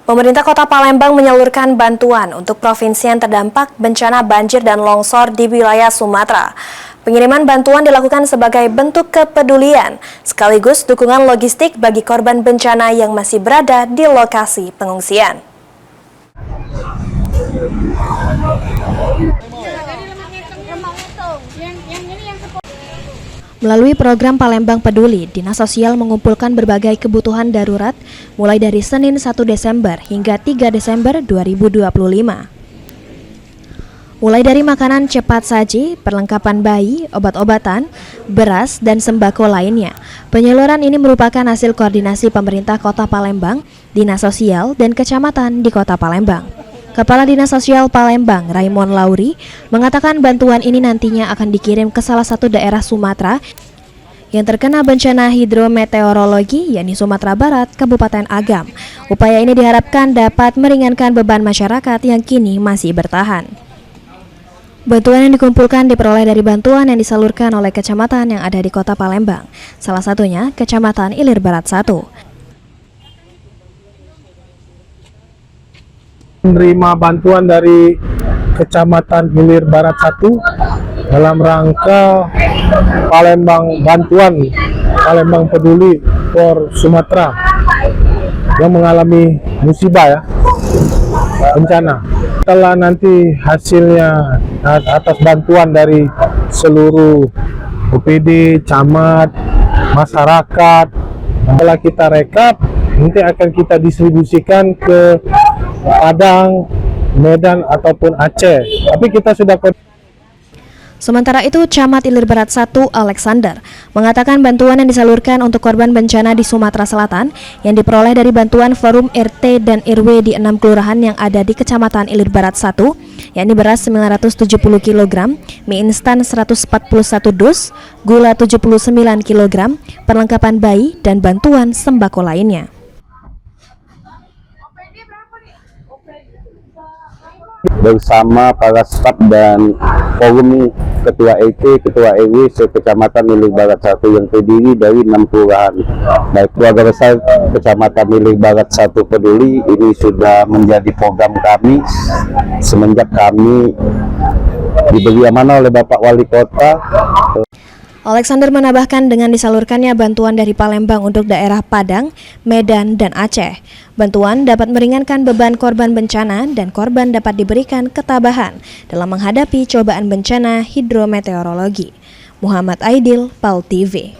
Pemerintah Kota Palembang menyalurkan bantuan untuk provinsi yang terdampak bencana banjir dan longsor di wilayah Sumatera. Pengiriman bantuan dilakukan sebagai bentuk kepedulian, sekaligus dukungan logistik bagi korban bencana yang masih berada di lokasi pengungsian. Melalui program Palembang Peduli, Dinas Sosial mengumpulkan berbagai kebutuhan darurat mulai dari Senin 1 Desember hingga 3 Desember 2025. Mulai dari makanan cepat saji, perlengkapan bayi, obat-obatan, beras, dan sembako lainnya. Penyaluran ini merupakan hasil koordinasi pemerintah Kota Palembang, Dinas Sosial, dan Kecamatan di Kota Palembang. Kepala Dinas Sosial Palembang, Raymond Lauri, mengatakan bantuan ini nantinya akan dikirim ke salah satu daerah Sumatera yang terkena bencana hidrometeorologi, yakni Sumatera Barat, Kabupaten Agam. Upaya ini diharapkan dapat meringankan beban masyarakat yang kini masih bertahan. Bantuan yang dikumpulkan diperoleh dari bantuan yang disalurkan oleh kecamatan yang ada di Kota Palembang, salah satunya Kecamatan Ilir Barat 1. Menerima bantuan dari Kecamatan Ilir Barat 1 dalam rangka Palembang Peduli for Sumatera yang mengalami musibah bencana. Setelah nanti hasilnya atas bantuan dari seluruh OPD, camat, masyarakat, setelah kita rekap, nanti akan kita distribusikan ke Padang, Medan ataupun Aceh. Tapi kita sudah. Sementara itu, Camat Ilir Barat 1 Alexander mengatakan bantuan yang disalurkan untuk korban bencana di Sumatera Selatan yang diperoleh dari bantuan Forum RT dan RW di 6 kelurahan yang ada di Kecamatan Ilir Barat 1, yakni beras 970 kg, mie instan 141 dus, gula 79 kg, perlengkapan bayi, dan bantuan sembako lainnya. Bersama para staf dan forum Ketua RT, Ketua RW se-Kecamatan Ilir Barat 1 yang terdiri dari 6 kelurahan. Baik, keluarga besar Kecamatan Ilir Barat 1 Peduli ini sudah menjadi program kami semenjak kami diberi amanah oleh Bapak Wali Kota. Alexander menambahkan dengan disalurkannya bantuan dari Palembang untuk daerah Padang, Medan, dan Aceh. Bantuan dapat meringankan beban korban bencana dan korban dapat diberikan ketabahan dalam menghadapi cobaan bencana hidrometeorologi. Muhammad Aidil, PAL TV.